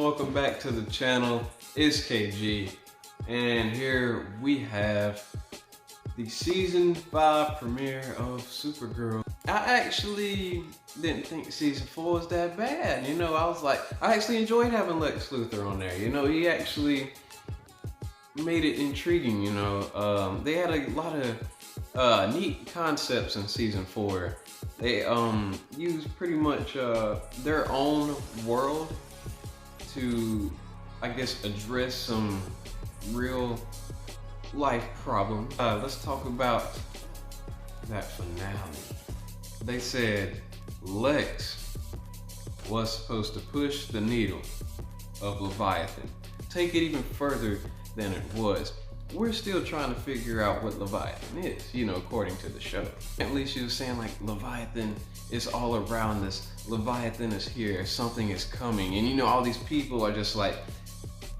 welcome back to the channel. It's KG, and here we have the season 5 premiere of Supergirl. I actually didn't think season 4 was that bad. You know, I actually enjoyed having Lex Luthor on there. You know, he actually made it intriguing. You know, they had a lot of neat concepts in season 4. They used pretty much their own world to, I guess, address some real life problems. Let's talk about that finale. They said Lex was supposed to push the needle of Leviathan, take it even further than it was. We're still trying to figure out what Leviathan is, you know, according to the show. At least she was saying like Leviathan is all around us. Leviathan is here, something is coming. And you know, all these people are just like,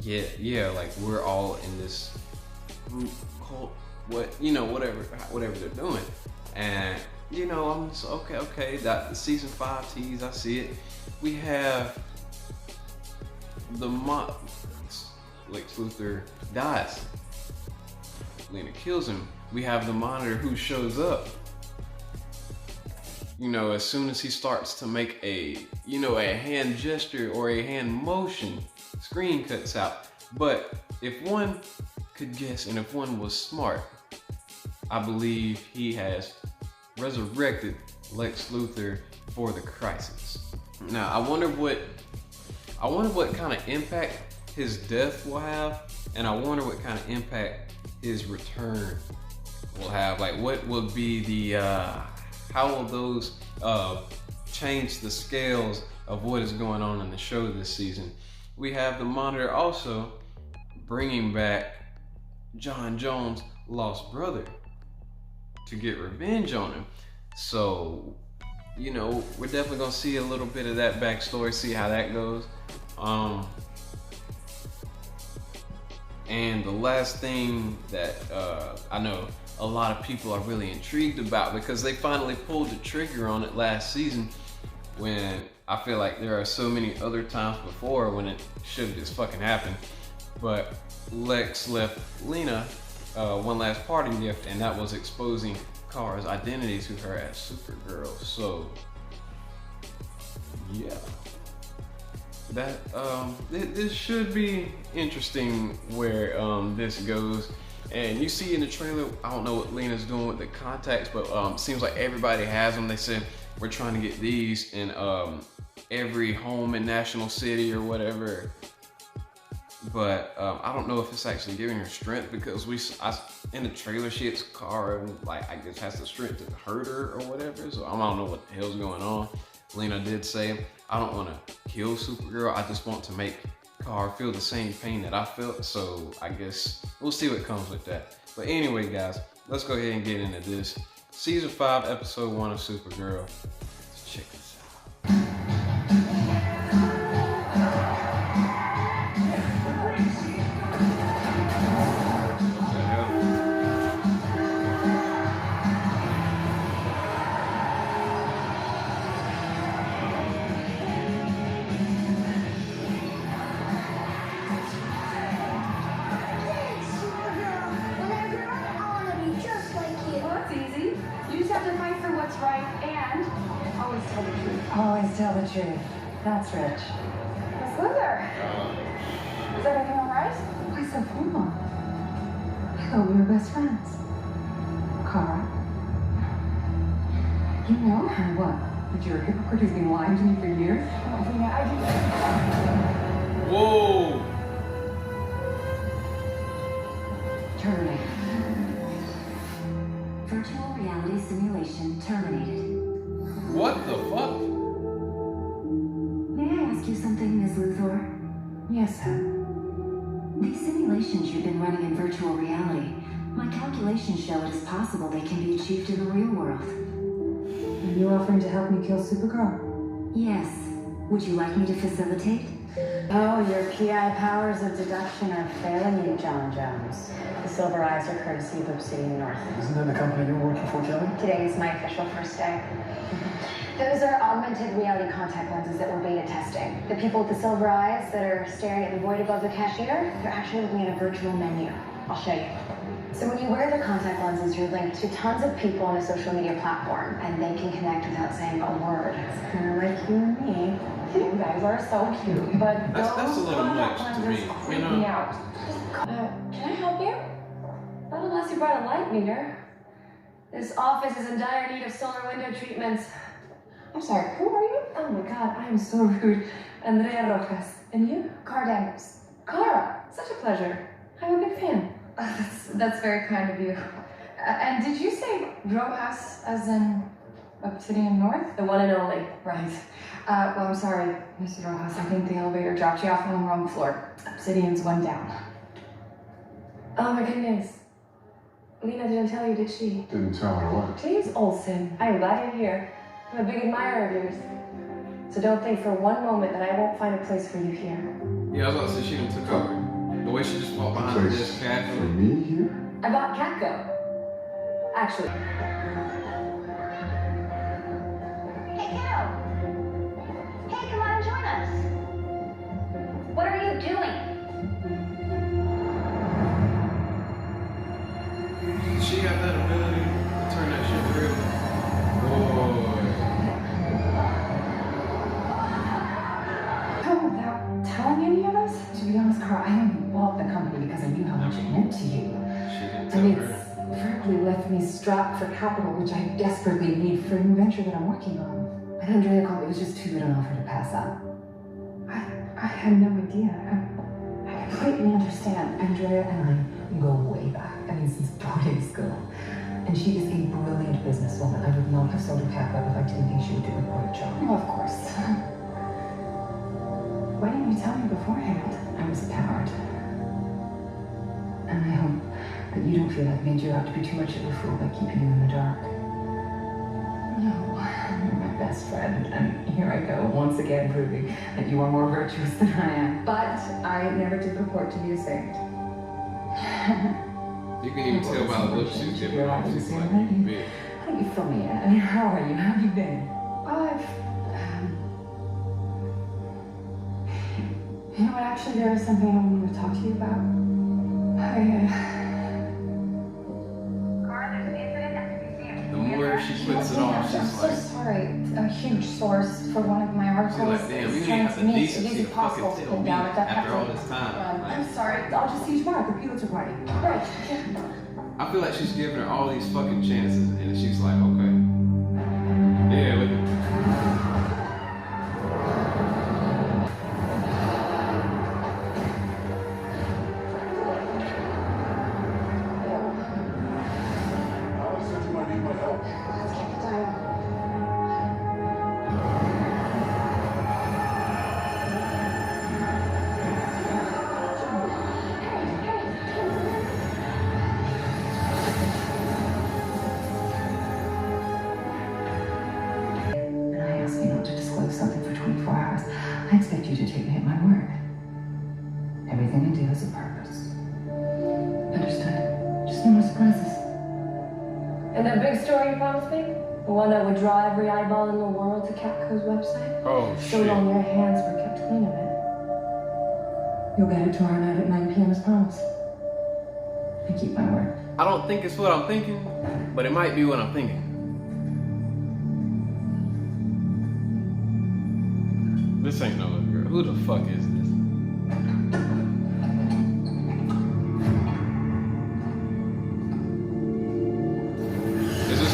yeah, like we're all in this group cult, whatever they're doing. And you know, I'm just okay, that the season 5 tease, I see it. We have the Lex Luthor dies. Lena kills him. We have the Monitor who shows up. You know, as soon as he starts to make a hand gesture or a hand motion, screen cuts out. But if one could guess, and if one was smart, I believe he has resurrected Lex Luthor for the crisis. Now, I wonder what kind of impact his death will have, and I wonder what kind of impact his return will have. Like, what will be the how will those change the scales of what is going on in the show this season? We have the Monitor also bringing back John Jones' lost brother to get revenge on him. So, you know, we're definitely gonna see a little bit of that backstory, see how that goes. And the last thing that I know a lot of people are really intrigued about, because they finally pulled the trigger on it last season, when I feel like there are so many other times before when it should have just fucking happened. But Lex left Lena one last parting gift, and that was exposing Kara's identity to her as Supergirl. So yeah, that this should be interesting where this goes. And you see in the trailer, I don't know what Lena's doing with the contacts, but seems like everybody has them. They said we're trying to get these in every home in National City or whatever. But I don't know if it's actually giving her strength, because in the trailer she hits Kara and, like, I guess has the strength to hurt her or whatever. So I don't know what the hell's going on. Lena did say, I don't want to kill Supergirl, I just want to make Kara feel the same pain that I felt. So I guess we'll see what comes with that. But anyway, guys, let's go ahead and get into this. Season 5, episode 1 of Supergirl. Let's check this out. Always tell the truth. That's rich. Miss Luthor. Is everything all right? Why so formal? I thought we were best friends. Kara? You know her, what? That you're a hypocrite who's been lying to me for years? Oh, yeah, I do. Whoa! Terminated. Virtual reality simulation terminated. What the fuck? May I ask you something, Ms. Luthor? Yes, sir. These simulations you've been running in virtual reality, my calculations show it is possible they can be achieved in the real world. Are you offering to help me kill Supergirl? Yes. Would you like me to facilitate? Oh, your PI powers of deduction are failing you, John Jones. The Silver Eyes are courtesy of Obsidian North. Isn't that the company you're working for, Kelly? Today is my official first day. Those are augmented reality contact lenses that we're beta testing. The people with the silver eyes that are staring at the void above the cashier, they're actually looking at a virtual menu. I'll show you. So when you wear the contact lenses, you're linked to tons of people on a social media platform, and they can connect without saying a word. It's kind of like you and me. You guys are so cute, but That's a little much to me, you know? Me out. Can I help you? Not unless you brought a light meter. This office is in dire need of solar window treatments. I'm sorry, who are you? Oh my god, I am so rude. Andrea Rojas. And you? Car Daniels. Clara. Such a pleasure. I'm a big fan. That's very kind of you. And did you say Rojas as in Obsidian North? The one and only. Right. Well, I'm sorry, Mr. Rojas. I think the elevator dropped you off on the wrong floor. Obsidian's one down. Oh my goodness. Lena didn't tell you, did she? Didn't tell her what? James Olsen. I'm glad you're here. I'm a big admirer of yours. So don't think for one moment that I won't find a place for you here. Yeah, I was about to say she done took over. The way she just walked behind Place this cafe. for me here? I bought Catco. Actually. Hey, kiddo! Hey, come on and join us! What are you doing? She got that ability to turn that shit real. Boy. Oh, without telling any of us? To be honest, Carl, I only bought the company because I knew how much it meant to you. She didn't And tell it's her. verbally left me strapped for capital, which I desperately need for a new venture that I'm working on. And Andrea called me. It was just too good an offer to pass up. I had no idea. I completely understand. Andrea and I go way back. I mean, since boarding school. And she is a brilliant businesswoman. I would not have sold her Kappa if I didn't think she would do a great job. Oh, of course. Why didn't you tell me beforehand? I was a coward. And I hope that you don't feel I've made you out to be too much of a fool by keeping you in the dark. No, you're my best friend, and here I go, once again proving that you are more virtuous than I am. But I never did purport to be a saint. You can even tell by the look she's giving off. She's like, bitch. How do you fill me in? I mean, how are you? How have you been? Well, you know what, actually, there is something I wanted to talk to you about. The more she puts it on, I'm she's so like, sorry. A huge source for one of my articles. like, damn, you is didn't have the trying to decency make it to fucking possible to tell pin me down a death after all penalty. this time. I'm sorry. I'll just see you tomorrow at the Pulitzer party. Right. I feel like she's giving her all these fucking chances, and she's like, okay. Yeah, look at Alice said you might need my help. Let's get the dial. And I asked you not to disclose something for 24 hours. I expect you to take me at my word. Everything I do has a purpose. Understood? Just no more surprises. And that big story you promised me? The one that would draw every eyeball in the world to Catco's website? oh So shit. long your hands were kept clean of it. You'll get it tomorrow night at 9 p.m. as promised. I keep my word. I don't think it's what I'm thinking, but it might be what I'm thinking. This ain't no little girl. Who the fuck is this? Is this?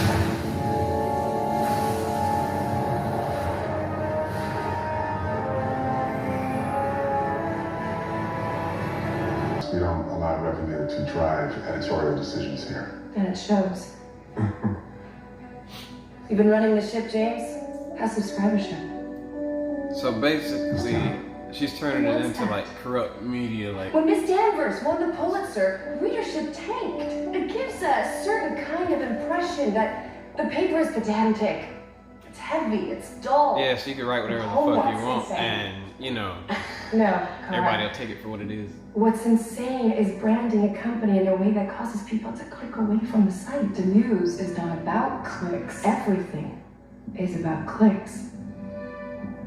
We don't allow revenue to drive editorial decisions here. And it shows. You've been running the ship, James? How's subscribership? So basically, she's turning it into like corrupt media, like. When Miss Danvers won the Pulitzer, readership tanked. It gives a certain kind of impression that the paper is pedantic. It's heavy, it's dull. Yeah, so you can write whatever the Oh, fuck you that's want, insane. and you know, No, everybody will take it for what it is. What's insane is branding a company in a way that causes people to click away from the site. The news is not about clicks. Everything is about clicks.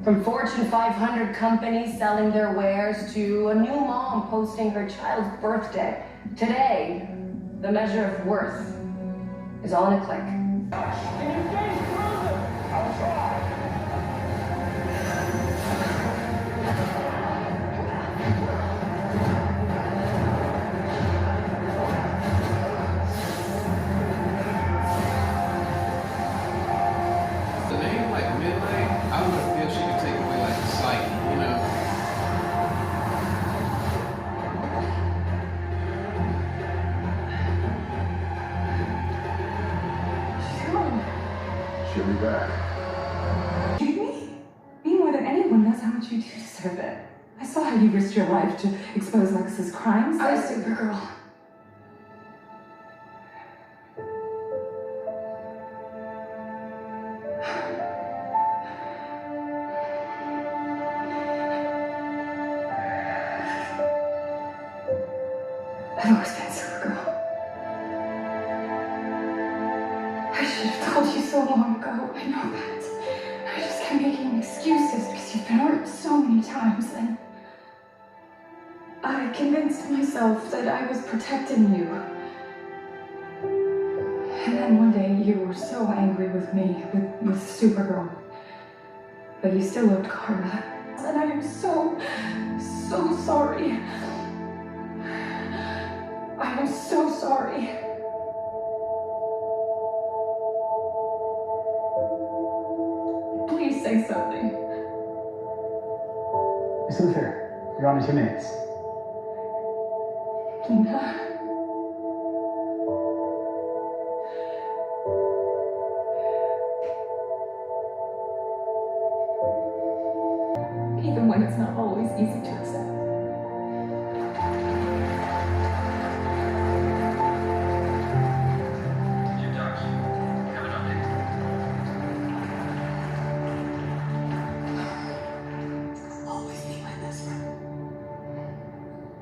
From Fortune 500 companies selling their wares to a new mom posting her child's birthday. Today, the measure of worth is on a click. The name like Midnight, I would have feel she could take away like the sight, you know. She'll be back. Kidding me? Me more than anyone knows how much you do deserve it. I saw how you risked your life to expose Lex's crimes. I was Supergirl. I've always been Supergirl. I should have told you so long ago. I know that. I just kept making excuses because you've been hurt so many times, and I convinced myself that I was protecting you. And then one day you were so angry with me, with Supergirl. But you still loved Karma. And I am so sorry. I am so sorry. Please say something. Miss Luther, you're on in 2 minutes. Lena. Even when it's not always easy to accept.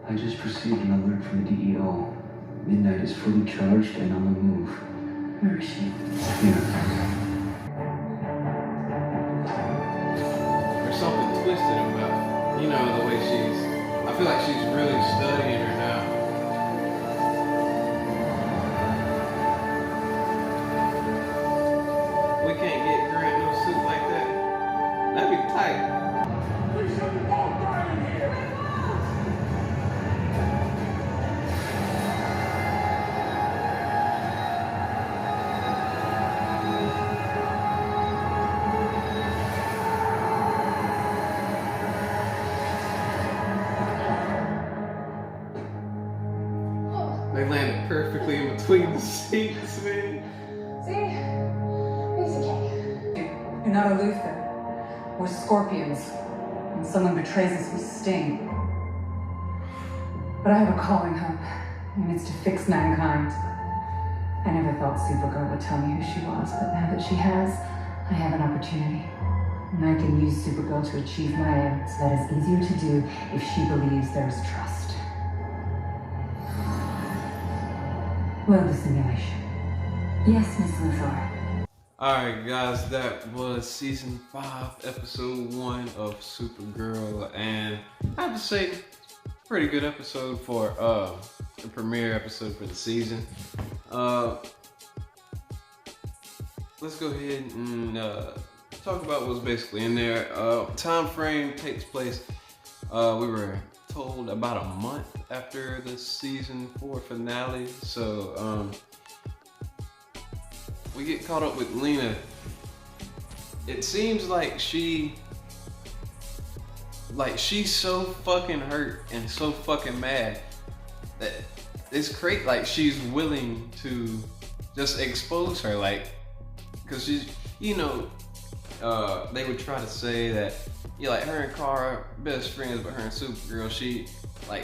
I just received an alert from the DEO. Midnight is fully charged and on the move. Where is she? Here. There's something twisted about, you know, the way I feel like she's really studying her now. We can't get Grant no suit like that. That'd be tight. They landed perfectly in between the seats, man. See? It's okay. You're not a Luther. We're scorpions. When someone betrays us, we sting. But I have a calling, Hope, and it's to fix mankind. I never thought Supergirl would tell me who she was, but now that she has, I have an opportunity. And I can use Supergirl to achieve my ends. That is easier to do if she believes there is trust. Well, the simulation. Yes, Miss Luthor. Alright guys, that was season 5, episode 1 of Supergirl, and I have to say, pretty good episode for the premiere episode for the season. Let's go ahead and talk about what's basically in there. Time frame takes place, we were told about a month after the season 4 finale, so we get caught up with Lena. It seems like she's so fucking hurt and so fucking mad that it's crazy. Like, she's willing to just expose her, like, cause she's, you know, they would try to say that, yeah, like her and Kara are best friends, but her and Supergirl,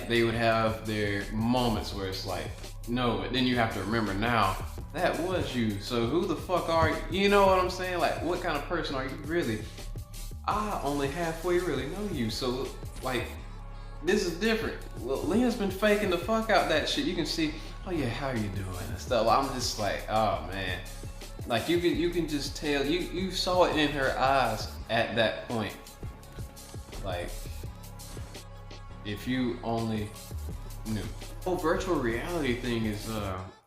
they would have their moments where it's like, no, but then you have to remember now, that was you, so who the fuck are you? You know what I'm saying? Like, what kind of person are you really? I only halfway really know you, so like, this is different. Well, Lena's been faking the fuck out that shit. You can see, oh yeah, how you doing and stuff. I'm just like, oh man. Like you can just tell, you saw it in her eyes at that point. Like, if you only knew. The whole virtual reality thing is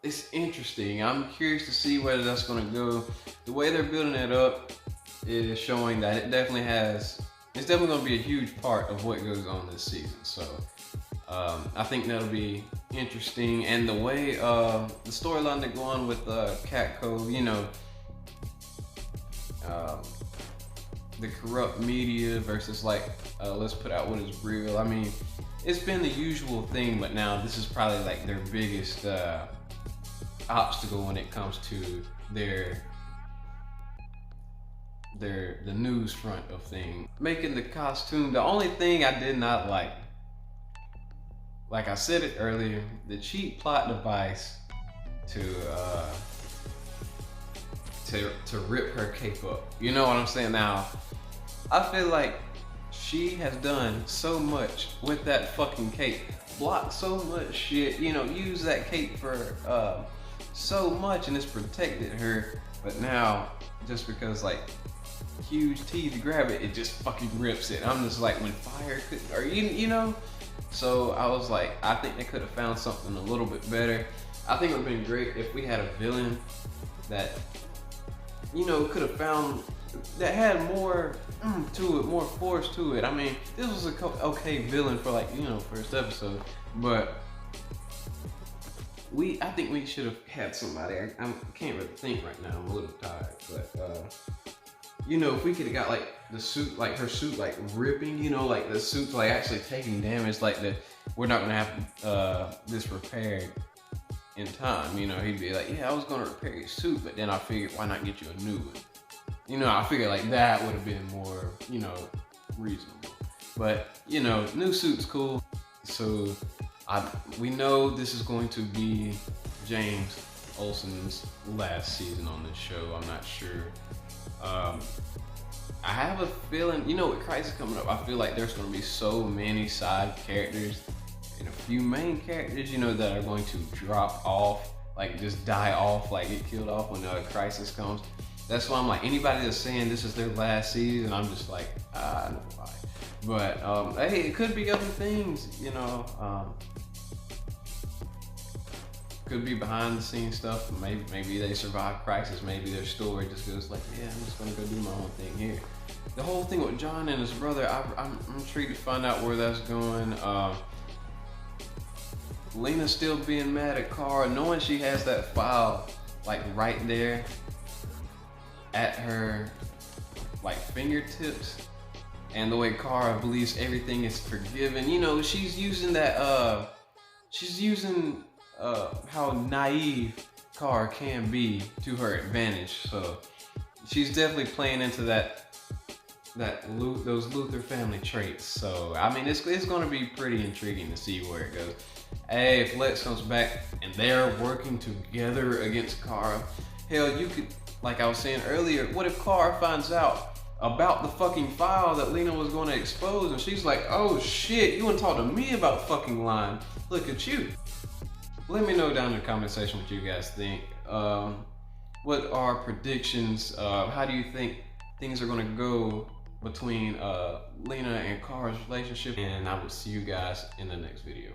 it's interesting. I'm curious to see where that's gonna go. The way they're building it up is showing that it's definitely gonna be a huge part of what goes on this season. So I think that'll be interesting. And the way the storyline that go on with Catco, you know, the corrupt media versus like let's put out what is real. I mean, it's been the usual thing, but now this is probably like their biggest obstacle when it comes to the news front of things. Making the costume, the only thing I did not like I said it earlier, the cheap plot device to rip her cape up. You know what I'm saying? Now, I feel like she has done so much with that fucking cape. Blocked so much shit, you know, used that cape for so much, and it's protected her. But now, just because like huge teeth grab it, it just fucking rips it. I'm just like, when fire could, or you know? So I was like, I think they could have found something a little bit better. I think it would have been great if we had a villain that, you know, could have found, that had more to it, more force to it. I mean, this was a okay villain for, like, you know, first episode, but I think we should have had somebody. I can't really think right now. I'm a little tired, but you know, if we could have got like the suit, like her suit, like ripping, you know, like the suit's like actually taking damage, like we're not gonna have this repaired in time. You know, he'd be like, yeah, I was gonna repair your suit, but then I figured, why not get you a new one? You know, I figured like that would have been more, you know, reasonable. But, you know, new suit's cool. So we know this is going to be James Olsen's last season on this show. I'm not sure. I have a feeling, you know, with Crisis coming up, I feel like there's going to be so many side characters and a few main characters, you know, that are going to drop off, like just die off, like get killed off when Crisis comes. That's why I'm like, anybody that's saying this is their last season, I'm just like, no why. But hey, it could be other things, you know. Could be behind the scenes stuff. Maybe they survive Crisis. Maybe their story just goes like, yeah, I'm just gonna go do my own thing here. The whole thing with John and his brother, I'm intrigued to find out where that's going. Lena's still being mad at Kara, knowing she has that file like right there at her like fingertips, and the way Kara believes everything is forgiven. You know, she's using that how naive Kara can be to her advantage. So she's definitely playing into those Luther family traits. So I mean, it's going to be pretty intriguing to see where it goes. Hey, if Lex comes back and they're working together against Kara, hell, you could, like I was saying earlier, what if Kara finds out about the fucking file that Lena was going to expose, and she's like, oh shit, you want to talk to me about fucking lying? Look at you. Let me know down in the comment section what you guys think. What are predictions? How do you think things are going to go between Lena and Kara's relationship? And I will see you guys in the next video.